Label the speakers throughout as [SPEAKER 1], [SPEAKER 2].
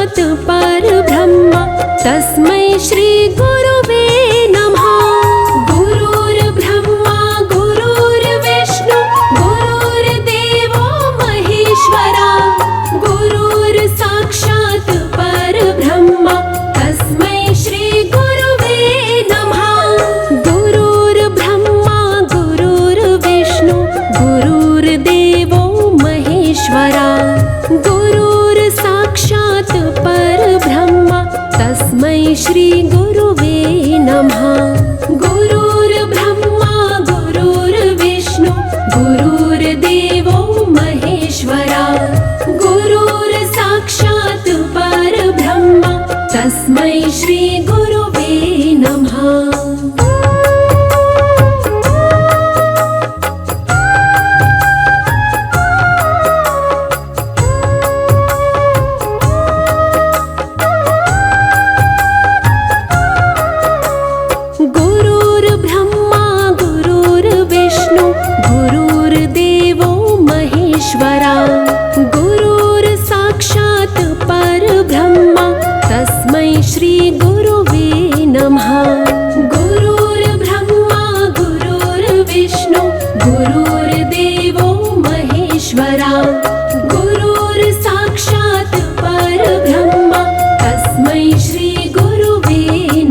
[SPEAKER 1] साक्षात् परब्रह्म तस्मै श्री गुरुवे नमः। गुरुर्ब्रह्मा गुरुर्विष्णु गुरुर्देवो महेश्वरा गुरुर् साक्षात् परब्रह्म तस्मै श्री गुरुवे नमः। गुरुर्ब्रह्मा गुरुर्विष्णु गुरुर्देवो महेश्वरा गुरुर् साक्षात् परब्रह्म तस्मै श्री गुरुवे नमः। गुरुर्ब्रह्मा गुरुर्विष्णु गुरुर्देवो महेश्वरा गुरुर् साक्षात् परब्रह्म तस्मै श्री गुरुवे नमः। गुरुर्ब्रह्मा गुरुर्विष्णु गुरुर्देवो महेश्वरा गुरुर् साक्षात् परब्रह्म तस्मै श्री गुरुवे नमः। गुरुर्ब्रह्मा गुरुर्विष्णु गुरुर्देवो महेश्वरा गुरुर् साक्षात् परब्रह्म तस्मै श्री गुरुवे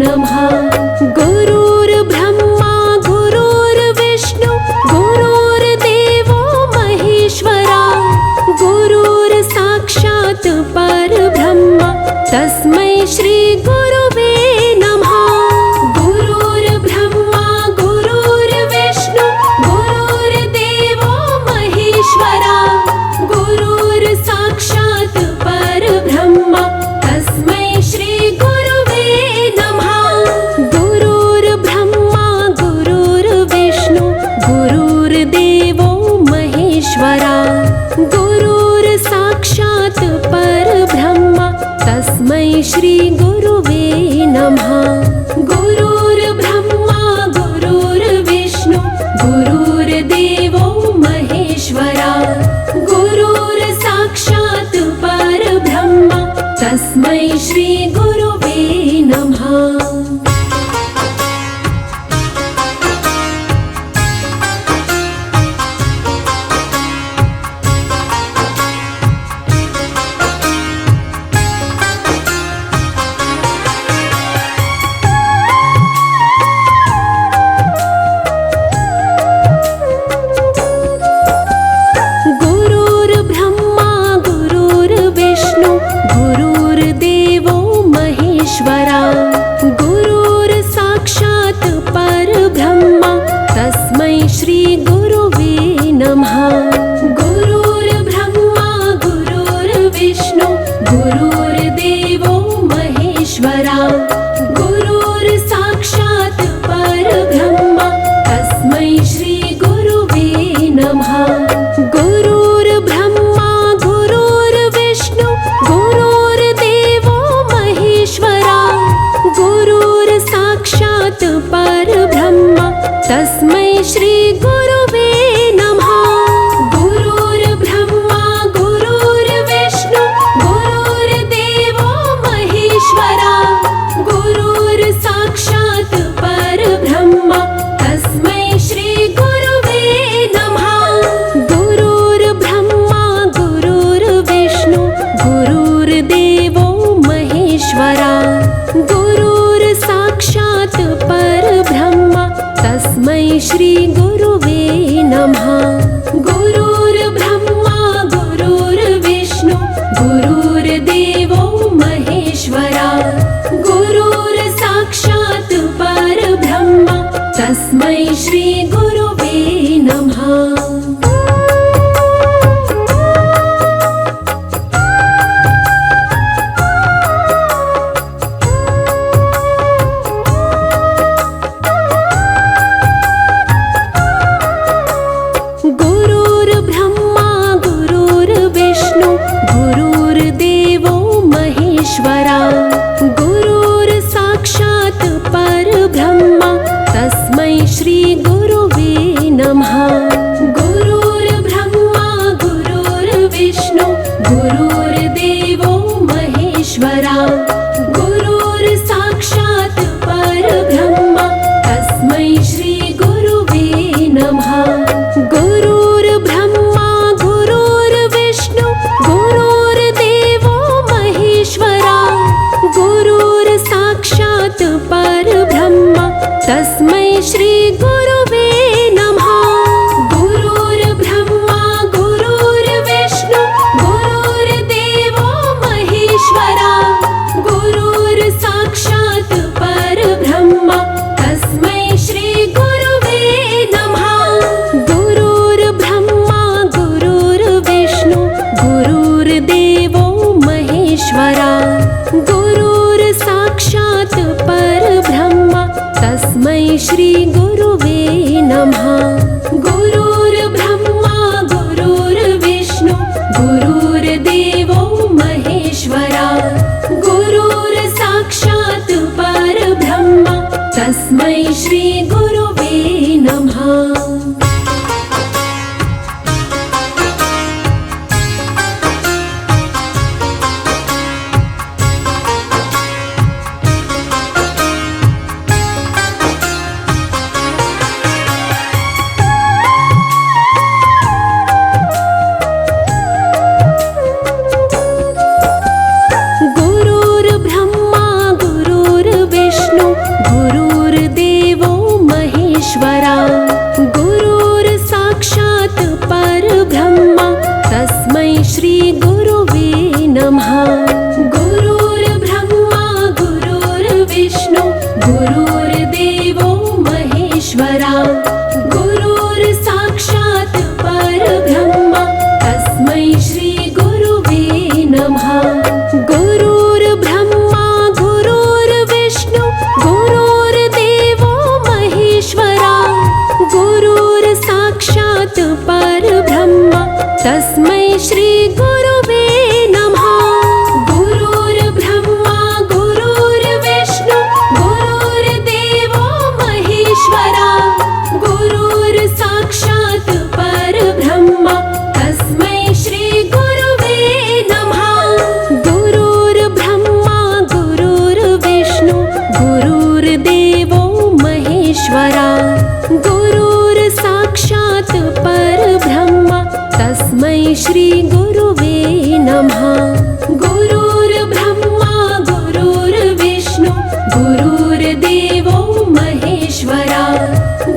[SPEAKER 1] नमः। गुरुर्ब्रह्मा गुरुर्विष्णु गुरुर्देवो महेश्वरा गुरुर् साक्षात् परब्रह्म तस्मै श्री गुरुवे नमः। गुरुर्ब्रह्मा गुरुर्विष्णु गुरुर्देवो महेश्वरा गुरुर् साक्षात् परब्रह्म तस्मै श्री गुरुवे नमः। गुरुर्ब्रह्मा गुरुर्विष्णु गुरुर्देवो महेश्वरा गुरुर् साक्षात् परब्रह्म तस्मै श्री गुरुवे नमः। गुरुर्ब्रह्मा गुरुर्विष्णु गुरुर्देवो महेश्वरा गुरुर् साक्षात् परब्रह्म तस्मै श्री गुरुवे नमः। गुरुर्ब्रह्मा गुरुर्विष्णु गुरुर्देवो महेश्वरा गुरुर् साक्षात् परब्रह्म तस्मै श्री गुरुवे नमः। गुरुर्ब्रह्मा गुरुर्विष्णु गुरुर्देवो महेश्वरा गुरुर् साक्षात् परब्रह्म तस्मै श्री गुरुवे नमः। गुरुर्ब्रह्मा गुरुर्विष्णु गुरुर्देवो महेश्वरा गुरुर् साक्षात् परब्रह्म तस्मै श्री गुरुवे नमः। गुरुर्ब्रह्मा गुरुर्विष्णु गुरुर्देवो महेश्वरा गुरुर् साक्षात् परब्रह्म तस्मै श्री गुरुवे नमः। गुरुर्ब्रह्मा गुरुर्विष्णु गुरुर्देवो महेश्वरा गुरुर् साक्षात् परब्रह्म तस्मै श्री गुरुवे नमः। गुरुर्ब्रह्मा गुरुर्विष्णु गुरुर्देवो महेश्वरा गुरुर् साक्षात् परब्रह्म तस्मै श्री गुरुवे नमः। तस्मै श्री गुरुवे नमः। गुरुर्ब्रह्मा गुरुर्विष्णु गुरुर्देवो महेश्वरा, गुरुर्साक्षात् परब्रह्म तस्मै श्री गुरुवे नमः। गुरुर्ब्रह्मा गुरुर्विष्णु गुरुर्देवो महेश्वरा, गुरुर्साक्षात् परब्रह्म तस्मै श्री गुरुवे नमः। गुरुर्ब्रह्मा गुरुर्विष्णु गुरुर्देवो महेश्वरा, गुरुर्साक्षात् परब्रह्म तस्मै श्री गुरुवे नमः। गुरुर्ब्रह्मा गुरुर्विष्णु गुरुर्देवो महेश्वरा, गुरुर्साक्षात् परब्रह्म तस्मै श्री गुरुवे नमः। गुरुर्ब्रह्मा गुरुर्विष्णु गुरुर्देवो महेश्वरा, गुरुर्साक्षात् परब्रह्म तस्मै श्री गुरुवे नमः। गुरुर्ब्रह्मा गुरुर्विष्णु गुरुर्देवो महेश्वरा, गुरुर्साक्षात् परब्रह्म तस्मै श्री गुरुवे नमः। गुरुर्ब्रह्मा गुरुर्विष्णु गुरुर्देवो महेश्वरा, गुरुर्साक्षात् परब्रह्म तस्मै श्री गुरुवे नमः। गुरुर्ब्रह्मा गुरुर्विष्णु गुरुर्देवो महेश्वरा, गुरुर्साक्षात् परब्रह्म तस्मै श्री गुरुवे नमः। गुरुर्ब्रह्मा गुरुर्विष्णु गुरुर्देवो महेश्वरा,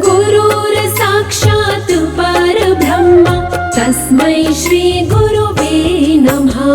[SPEAKER 1] गुरुर्साक्षात् परब्रह्म तस्मै श्री गुरुवे नमः।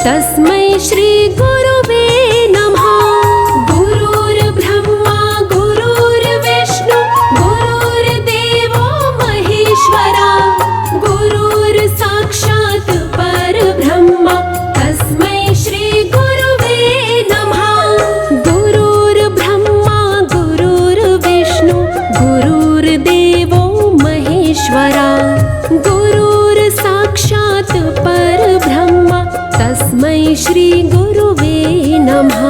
[SPEAKER 1] तस्मै श्री गुरुवे नमः। गुरुर्ब्रह्मा गुरुर्विष्णु गुरुर्देवो महेश्वरा। गुरुर्साक्षात् परब्रह्म तस्मै श्री गुरुवे नमः। गुरुर्ब्रह्मा गुरुर्विष्णु गुरुर्देवो महेश्वरा। गुरुर्साक्षात् परब्रह्म तस्मै श्री गुरुवे नमः।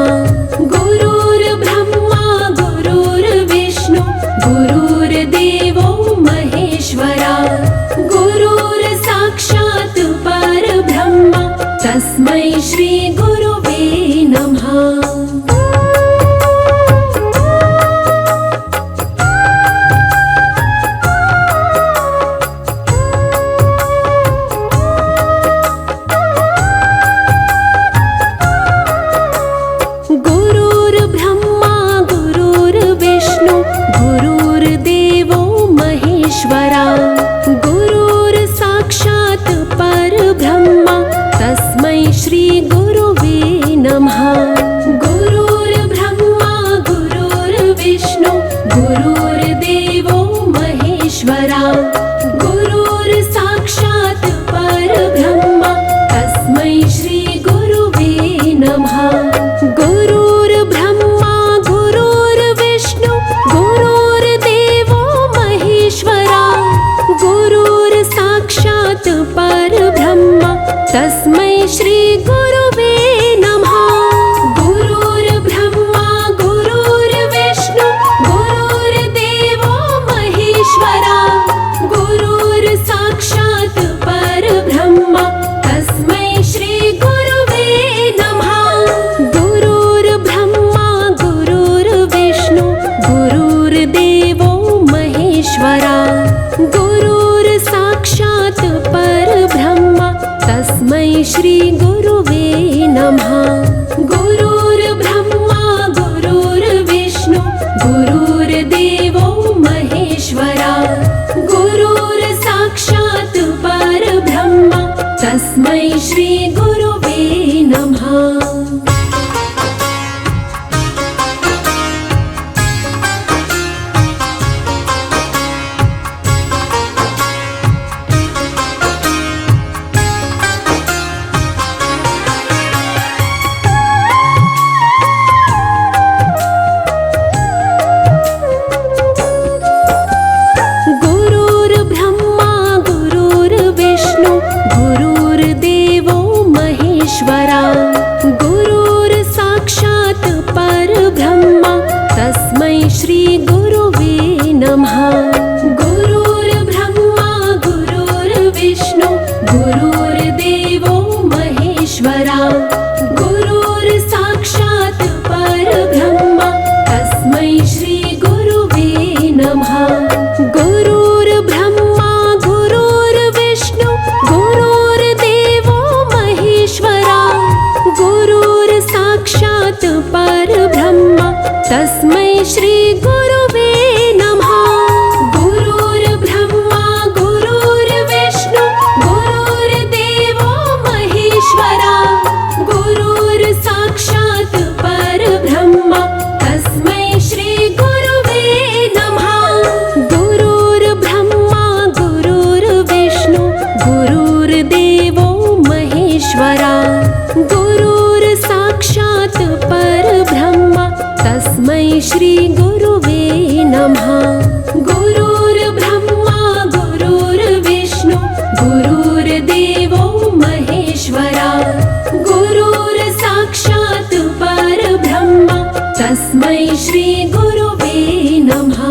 [SPEAKER 1] गुरुर्ब्रह्मा गुरुर्विष्णु गुरुर्देवो महेश्वरा। गुरुर्साक्षात् परब्रह्म तस्मै श्री गुरुवे नमः। गुरुर्ब्रह्मा गुरुर्विष्णु गुरुर्देवो महेश्वरा। गुरुर्साक्षात् परब्रह्म तस्मै श्री गुरुवे नमः। गुरुर्ब्रह्मा गुरुर्विष्णु गुरुर्देवो महेश्वरा। गुरुर्साक्षात् परब्रह्म तस्मै श्री गुरुवे नमः। गुरुर्ब्रह्मा गुरुर्विष्णु गुरुर्देवो महेश्वरा। गुरुर्साक्षात् परब्रह्म तस्मै श्री गुरुवे नमः। गुरुर्ब्रह्मा गुरुर्विष्णु गुरुर्देवो महेश्वरा। गुरुर्साक्षात् परब्रह्म तस्मै श्री गुरुवे नमः। गुरुर्ब्रह्मा गुरुर्विष्णु गुरुर्देवो महेश्वरा। गुरुर्साक्षात् परब्रह्म तस्मै श्री गुरुवे नमः। गुरुर्ब्रह्मा गुरुर्विष्णु गुरुर्देवो महेश्वरा। गुरुर्साक्षात् परब्रह्म तस्मै श्री गुरुवे नमः। गुरुर्ब्रह्मा गुरुर्विष्णु गुरुर्देवो महेश्वरा। गुरुर्साक्षात् परब्रह्म तस्मै श्री गुरुवे नमः। गुरुर्ब्रह्मा गुरुर्विष्णु गुरुर्देवो महेश्वरा। गुरुर्साक्षात् परब्रह्म तस्मै श्री गुरुवे नमः। गुरुर्ब्रह्मा गुरुर्विष्णु गुरुर्देवो महेश्वरा। गुरुर्साक्षात् परब्रह्म तस्मै श्री गुरुवे नमः। गुरुर्ब्रह्मा गुरुर्विष्णु गुरुर्देवो महेश्वरा। गुरुर्साक्षात् परब्रह्म तस्मै श्री गुरुवे नमः। गुरुर्ब्रह्मा गुरुर्विष्णु गुरुर्देवो महेश्वरा। गुरुर्साक्षात् परब्रह्म तस्मै श्री गुरुवे नमः। गुरुर्ब्रह्मा गुरुर्विष्णु गुरुर्देवो महेश्वरा। गुरुर्साक्षात् परब्रह्म तस्मै श्री गुरुवे नमः।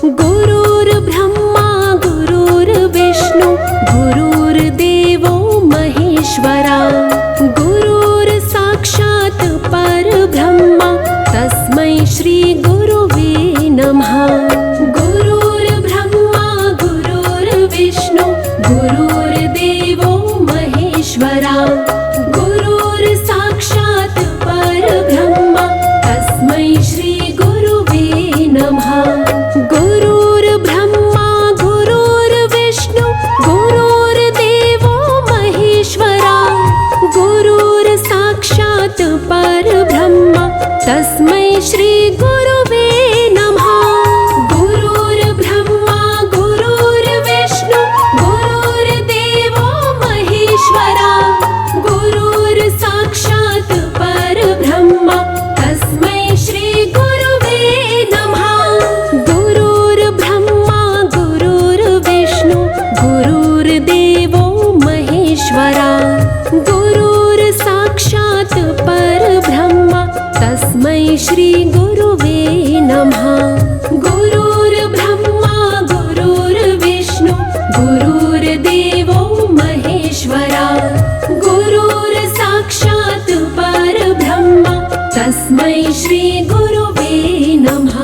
[SPEAKER 1] गुरुर्ब्रह्मा साक्षात् परब्रह्म तस्मै श्री गुरुवे नमः। गुरुर्ब्रह्मा गुरुर्विष्णु गुरुर्देवो महेश्वरा गुरुर् साक्षात् परब्रह्म तस्मै श्री गुरुवे नमः। गुरुर्ब्रह्मा गुरुर्विष्णु गुरुर्देवो महेश्वरा गुरुर् साक्षात् परब्रह्म तस्मै श्री गुरुवे नमः। गुरुर्ब्रह्मा गुरुर्विष्णु गुरुर्देवो महेश्वरा गुरुर् साक्षात् परब्रह्म तस्मै श्री गुरुवे नमः।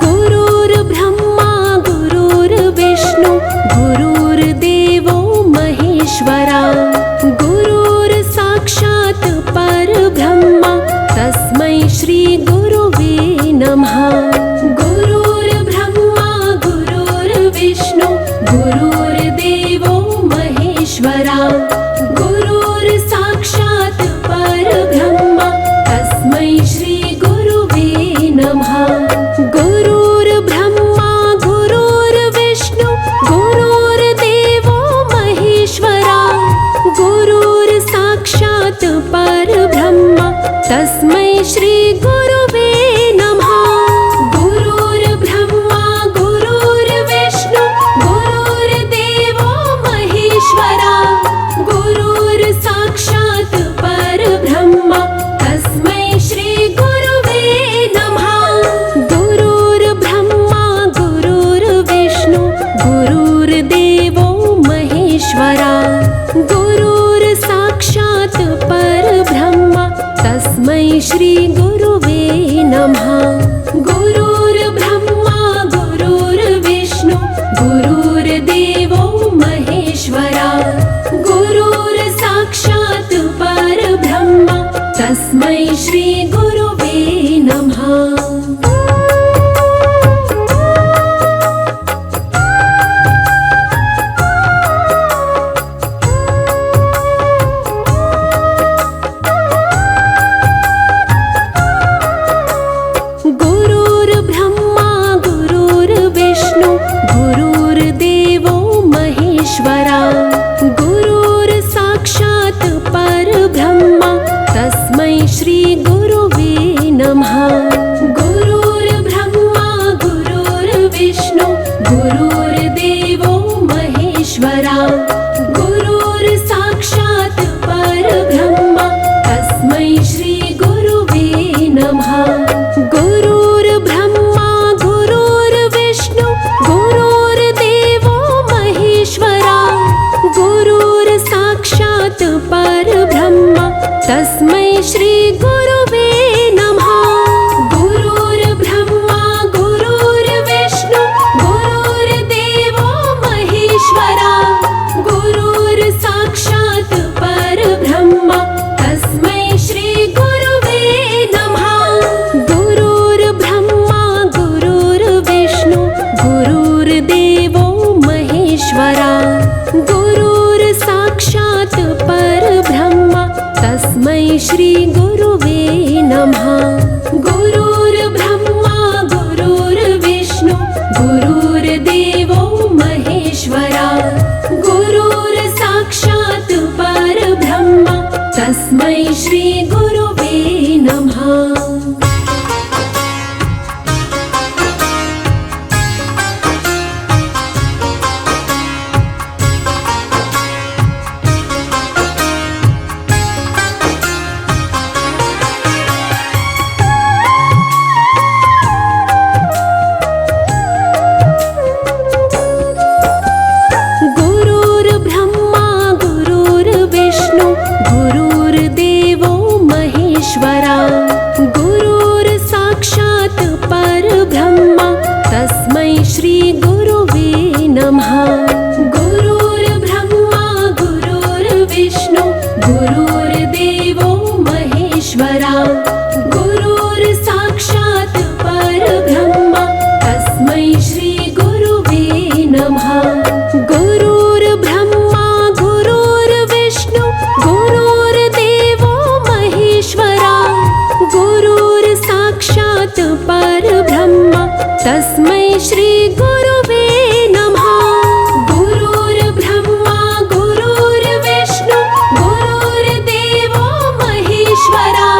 [SPEAKER 1] गुरुर्ब्रह्मा गुरुर्विष्णु गुरुर्देवो महेश्वरा गुरुर् साक्षात् परब्रह्म तस्मै श्री गुरुवे नमः। गुरुर्ब्रह्मा गुरुर्विष्णु गुरुर्देवो महेश्वरा गुरुर् साक्षात् परब्रह्म तस्मै श्री गुरुवे नमः। गुरुर्ब्रह्मा गुरुर्विष्णु गुरुर्देवो महेश्वरा गुरुर् साक्षात् परब्रह्म तस्मै श्री गुरुवे नमः। गुरुर्ब्रह्मा गुरुर्विष्णु गुरुर्देवो महेश्वरा गुरुर् साक्षात् परब्रह्म तस्मै श्री गुरुवे नमः। गुरुर्ब्रह्मा गुरुर्विष्णु गुरुर्देवो महेश्वरा गुरुर् साक्षात् परब्रह्म तस्मै श्री गुरुवे नमः। गुरुर्ब्रह्मा गुरुर्विष्णु गुरुर्देवो महेश्वरा गुरुर् साक्षात् परब्रह्म तस्मै श्री गुरुवे नमः। गुरुर्ब्रह्मा गुरुर्विष्णु गुरुर्देवो महेश्वरा गुरुर् साक्षात् परब्रह्म तस्मै श्री गुरुवे नमः। गुरुर्ब्रह्मा गुरुर्विष्णु गुरुर्देवो महेश्वरा गुरुर् साक्षात् परब्रह्म तस्मै श्री गुरुवे नमः। गुरुर्ब्रह्मा गुरुर्विष्णु गुरुर्देवो महेश्वरा गुरुर् साक्षात् परब्रह्म तस्मै श्री गुरुवे नमः। गुरुर्ब्रह्मा गुरुर्विष्णु गुरुर्देवो महेश्वरा गुरुर् साक्षात् परब्रह्म तस्मै श्री गुरुवे नमः। गुरुर्ब्रह्मा गुरुर्विष्णु गुरुर्देवो महेश्वरा गुरुर् साक्षात् परब्रह्म तस्मै श्री गुरुवे नमः। गुरुर्ब्रह्मा गुरुर्विष्णु गुरुर्देवो महेश्वरा गुरुर् साक्षात् परब्रह्म तस्मै श्री गुरुवे नमः। नमः। गुरुर्ब्रह्मा गुरुर्विष्णु गुरुर्देवो महेश्वरा गुरुर्साक्षात् परब्रह्म तस्मै श्री गुरुवे नमः। गुरुर्ब्रह्मा गुरुर्विष्णु गुरुर्देवो महेश्वरा गुरुर्साक्षात् परब्रह्म तस्मै श्री गुरुवे नमः। गुरुर्ब्रह्मा गुरुर्विष्णु गुरुर्देवो महेश्वरा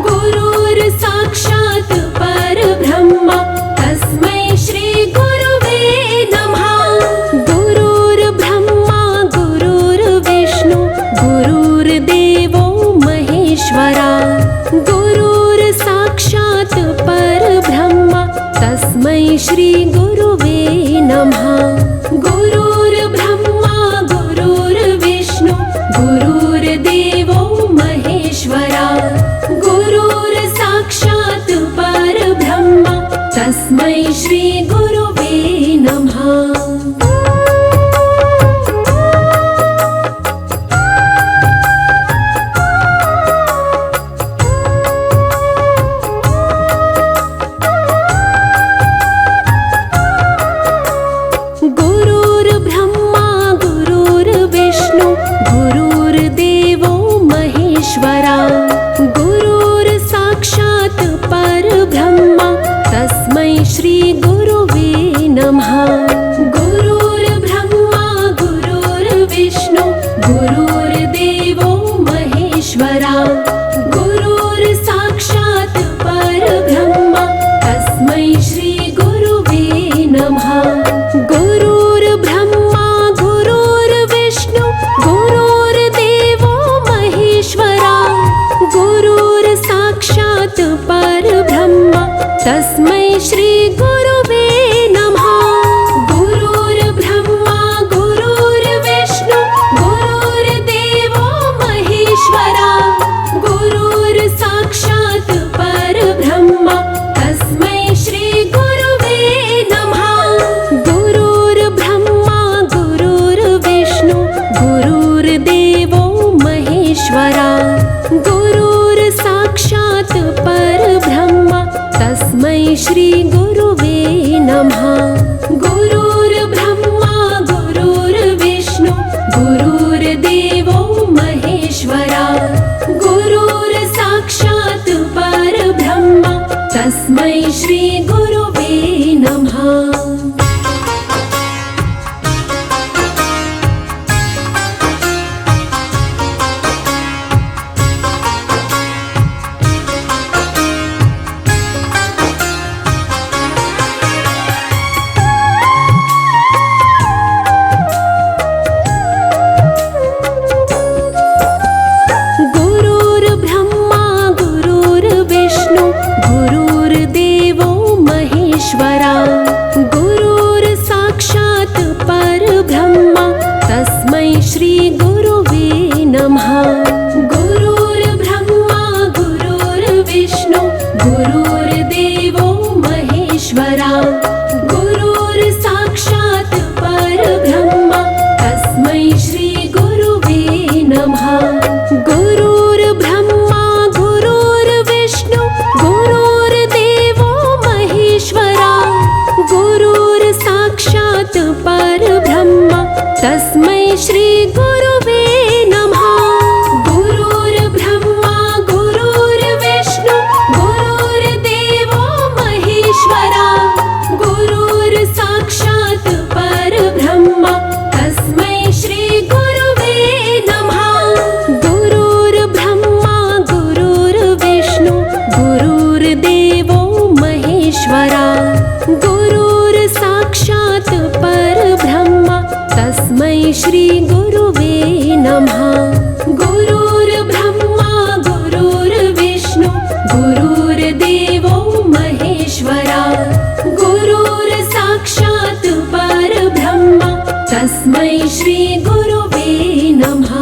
[SPEAKER 1] गुरुर्साक्षात् परब्रह्म तस्मै श्री गुरुवे नमः। गुरुर्ब्रह्मा गुरुर्विष्णु गुरुर्देवो महेश्वरा गुरुर्साक्षात् परब्रह्म तस्मै श्री गुरुवे नमः। गुरुर्ब्रह्मा गुरुर्विष्णु गुरुर्देवो महेश्वरा गुरुर्साक्षात् परब्रह्म तस्मै श्री गुरुवे नमः। गुरुर्ब्रह्मा गुरुर्विष्णु गुरुर्देवो महेश्वरा गुरुर्साक्षात् परब्रह्म तस्मै श्री गुरुवे नमः। गुरुर्ब्रह्मा गुरुर्विष्णु गुरुर्देवो महेश्वरा गुरुर्साक्षात् परब्रह्म तस्मै श्री गुरुवे नमः। गुरुर्ब्रह्मा गुरुर्विष्णु गुरुर्देवो महेश्वरा गुरुर्साक्षात् परब्रह्म तस्मै श्री गुरुवे नमः। गुरुर्ब्रह्मा गुरुर्विष्णु गुरुर्देवो महेश्वरा गुरुर्साक्षात् परब्रह्म तस्मै श्री गुरुवे नमः। गुरुर्ब्रह्मा गुरुर्विष्णु गुरुर्देवो महेश्वरा गुरुर्साक्षात् परब्रह्म तस्मै श्री गुरुवे नमः। गुरुर्ब्रह्मा गुरुर्विष्णु गुरुर्देवो महेश्वरा गुरुर्साक्षात् परब्रह्म तस्मै श्री गुरुवे नमः। गुरुर्ब्रह्मा गुरुर्विष्णु गुरुर्देवो महेश्वरा गुरुर्साक्षात् परब्रह्म तस्मै श्री गुरुवे नमः। गुरुर्ब्रह्मा गुरुर्विष्णु गुरुर्देवो महेश्वरा गुरुर्साक्षात् परब्रह्म तस्मै श्री गुरुवे नमः। गुरुर्ब्रह्मा गुरुर्विष्णु गुरुर्देवो महेश्वरा गुरुर्साक्षात् परब्रह्म तस्मै श्री गुरुवे नमः। गुरुर्ब्रह्मा गुरुर्विष्णु गुरुर्देवो महेश्वरा गुरुर्साक्षात् परब्रह्म तस्मै श्री गुरुवे नमः। गुरुर्ब्रह्मा गुरुर्विष्णु गुरुर्देवो महेश्वरा गुरुर्साक्षात् परब्रह्म तस्मै श्री गुरुवे नमः। गुरुर्ब्रह्मा गुरुर्विष्णु गुरुर्देवो महेश्वरा गुरुर्साक्षात् परब्रह्म तस्मै श्री गुरुवे नमः।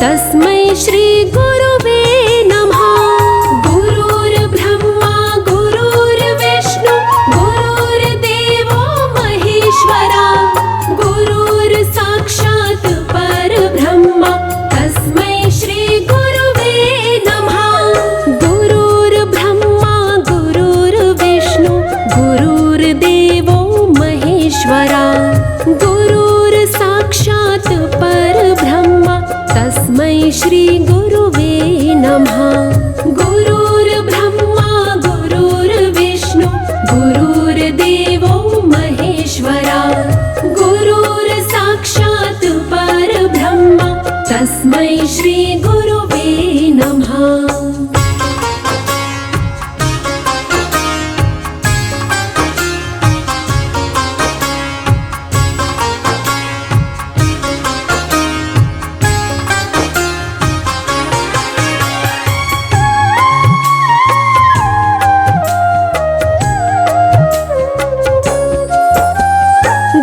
[SPEAKER 1] तस्मै श्री गुरुवे नमः। गुरुर्ब्रह्मा गुरुर्विष्णु गुरुर्देवो महेश्वरा, गुरुर्साक्षात् परब्रह्म तस्मै श्री गुरुवे नमः। गुरुर्ब्रह्मा गुरुर्विष्णु गुरुर्देवो महेश्वरा, गुरुर्साक्षात् परब्रह्म तस्मै श्री गुरुवे नमः। गुरुर्ब्रह्मा गुरुर्विष्णु गुरुर्देवो महेश्वरा, गुरुर्साक्षात् परब्रह्म तस्मै श्री गुरुवे नमः।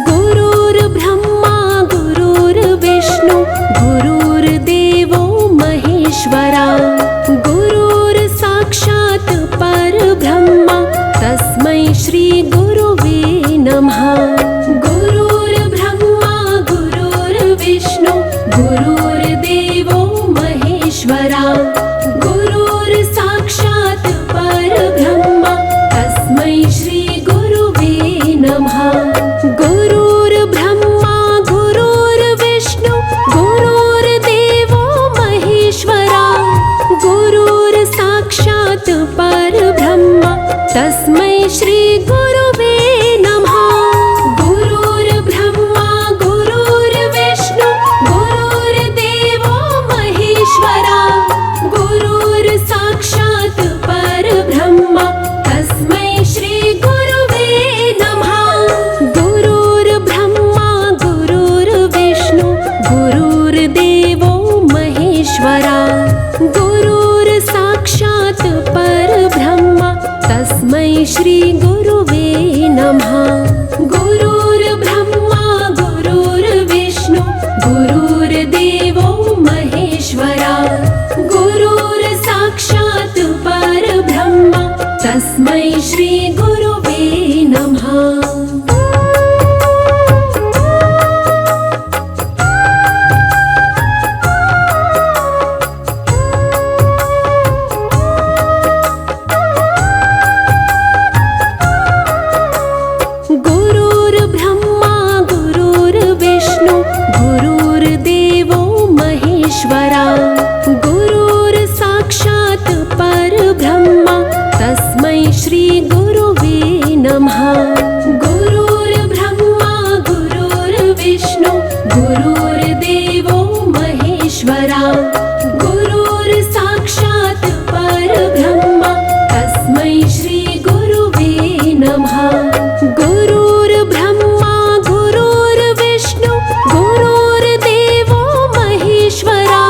[SPEAKER 1] गुरुर्ब्रह्मा गुरुर्विष्णु गुरुर्देवो महेश्वरा, गुरुर्साक्षात् परब्रह्म तस्मै श्री गुरुवे नमः। गुरुर्ब्रह्मा गुरुर्विष्णु गुरुर्देवो महेश्वरा, गुरुर्साक्षात् परब्रह्म तस्मै श्री गुरुवे नमः। गुरुर्ब्रह्मा गुरुर्विष्णु गुरुर्देवो महेश्वरा, गुरुर्साक्षात् परब्रह्म तस्मै श्री गुरुवे नमः। गुरुर्ब्रह्मा गुरुर्विष्णु गुरुर्देवो महेश्वरा, गुरुर्साक्षात् परब्रह्म तस्मै श्री गुरुवे नमः। गुरुर्ब्रह्मा गुरुर्विष्णु गुरुर्देवो महेश्वरा, गुरुर्साक्षात् परब्रह्म तस्मै श्री गुरुवे नमः। गुरुर्ब्रह्मा गुरुर्विष्णु गुरुर्देवो महेश्वरा, गुरुर्साक्षात् परब्रह्म तस्मै श्री गुरुवे नमः। गुरुर्ब्रह्मा गुरुर्विष्णु गुरुर्देवो महेश्वरा, गुरुर्साक्षात् परब्रह्म तस्मै श्री गुरुवे नमः। गुरुर्ब्रह्मा गुरुर्विष्णु गुरुर्देवो महेश्वरा, गुरुर्साक्षात् परब्रह्म तस्मै श्री गुरुवे नमः। गुरुर्ब्रह्मा गुरुर्विष्णु गुरुर्देवो महेश्वरा,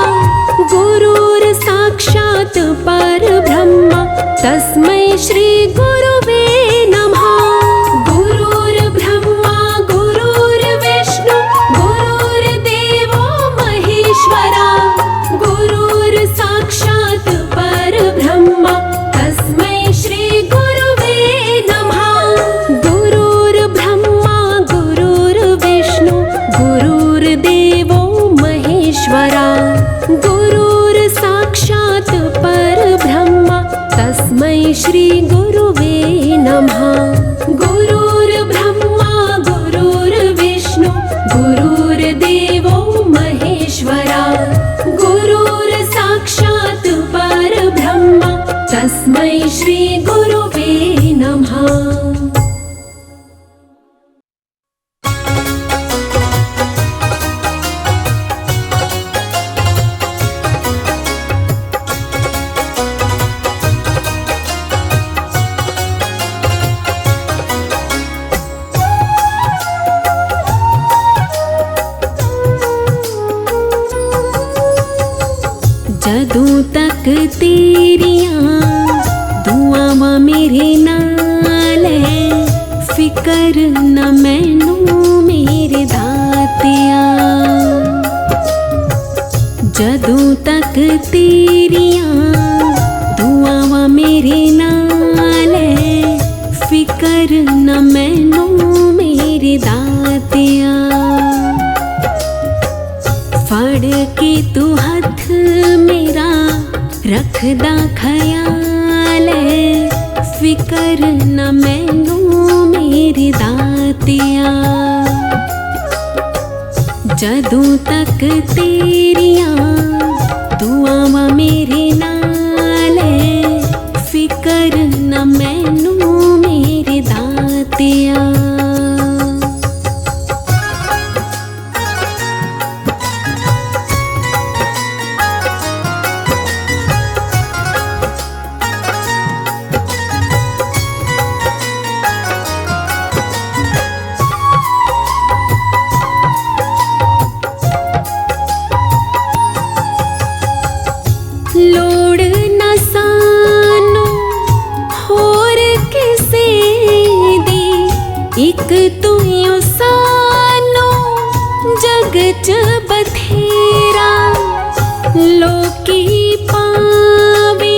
[SPEAKER 1] गुरुर्साक्षात् परब्रह्म तस्मै श्री गुरुवे नमः। गुरुर्ब्रह्मा गुरुर्विष्णु गुरुर्देवो महेश्वरा, गुरुर्साक्षात् परब्रह्म तस्मै श्री गुरुवे नमः। गुरुर्ब्रह्मा गुरुर्विष्णु गुरुर्देवो महेश्वरा, गुरुर्साक्षात् परब्रह्म तस्मै श्री गुरुवे नमः। गुरुर्ब्रह्मा गुरुर्विष्णु गुरुर्देवो महेश्वरा, गुरुर्साक्षात् परब्रह्म तस्मै श्री गुरुवे नमः। जदों तक तेरियां दुआवां मेरे नाल है, फिकर न मैनू मेरे दातिया। जदों तक तेरियां दुआवां मेरे नाल है, फिकर न मैनू मेरे दातिया। फड़ के तू हथ मेरा रखदा ख्याल है, फिकर न मैनू मेरे दातिया। जदों तक तेरियां दुआवां मेरे नाल है, फिकर न मैनू मेरे दातिया। लोड़ न सानू होर किसे दी, इक तूं सानू जग च बथेरा। लोकी पावे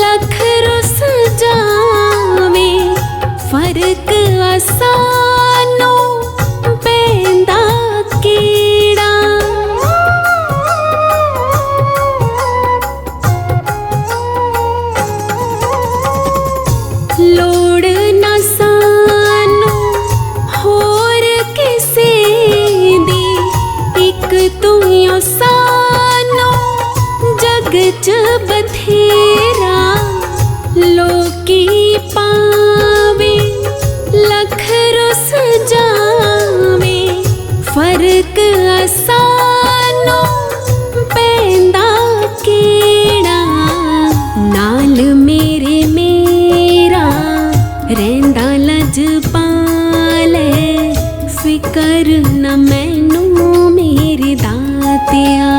[SPEAKER 1] लख रुस जावे, फर्क असानू पैंदा केड़ा। लोड़ न सानू होर किसे दी, इक तूं सानू जग च बथेरा। लोकी पावे लख रुस जावे, फर्क असानू पैंदा केड़ा। नाल मेरे रैंदा लजपाल है, फिकर न मैनू मेरे दातिया।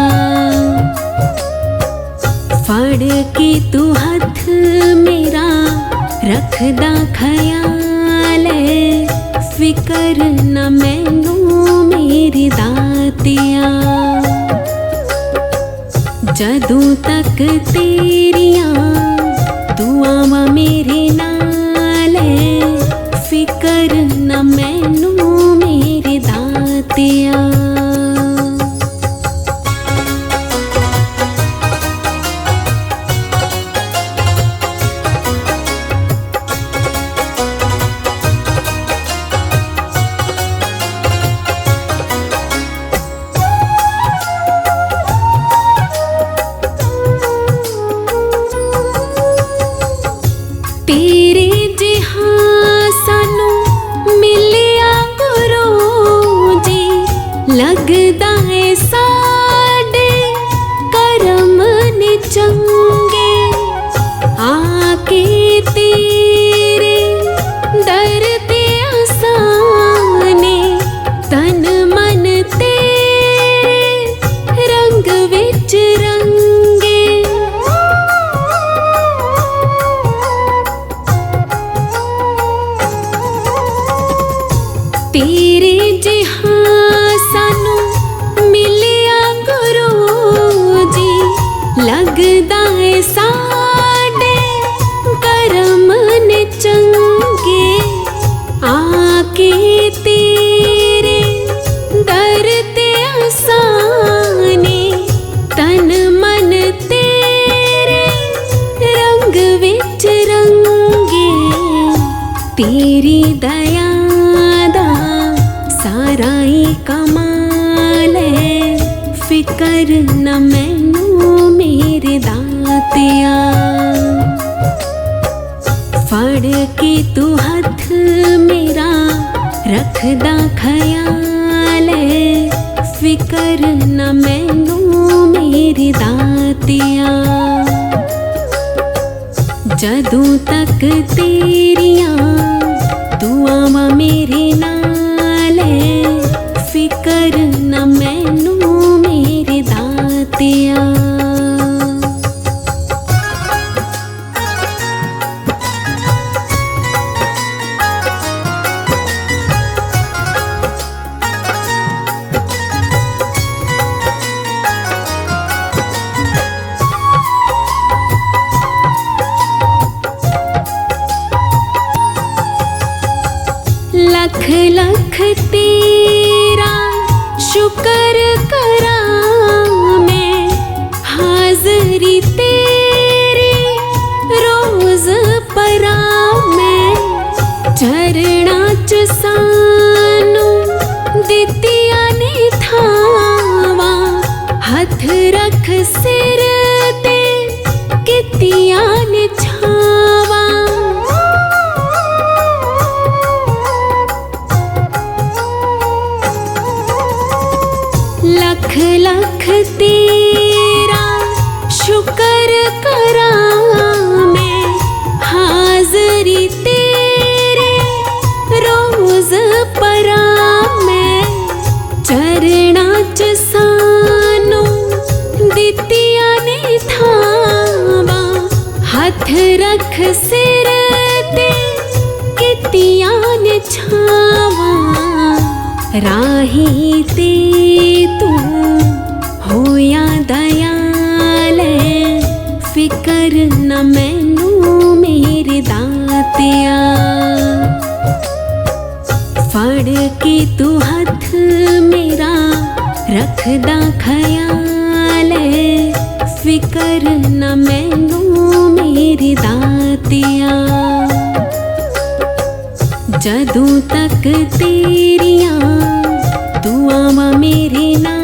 [SPEAKER 1] फड़ के तू हथ मेरा रखदा ख्याल है, फिकर न मैनू मेरे दातिया। जदों तक तेरियां दुआवां मेरे नाल है, फिकर न मैनू मेरे दातिया। तेरे जिहा सानू मिलिया गुरु जी, लगदा है साडे करम ने चंगे। आके तेरे दर ते आसाने, तन मन तेरे रंग विच रंगे। तेरे जिहा सानू मिलिया गुरु जी, लगदा है साडे करम ने चंगे। आके तेरे दर ते आसाने, तन मन तेरे रंग विच रंगे। तेरी दया सारा ही कमाल है, फिकर न मैनू मेरे दातिया। फड़ के तू हथ मेरा रखदा ख्याल है, फिकर न मैनू मेरे दातिया। जदों तक तेरियां दुआवां मेरे नाल है, फिकर न मैनू मेरे दातिया। लख तेरा शुक्र करा मैं, हाज़री तेरी रोज़ परा मैं। चरणां च सानू दित्तियां ने थावां, हथ रख सिर ते कीतियां ने छावां। लख लख तेरा शुक्र करा मैं, हाज़री तेरे रोज़ परा मैं। चरणां च सानू दित्तियां ने थावां, हथ रख सिर ते कीतियां ने छावां। राही ते तू होया दयाल, फिकर न मैनू मेरे दातिया। फड़ के तू हथ मेरा रखदा ख्याल, फिकर न मैनू मेरे दातिया। जदों तक तेरियां दुआवां मेरे नाल,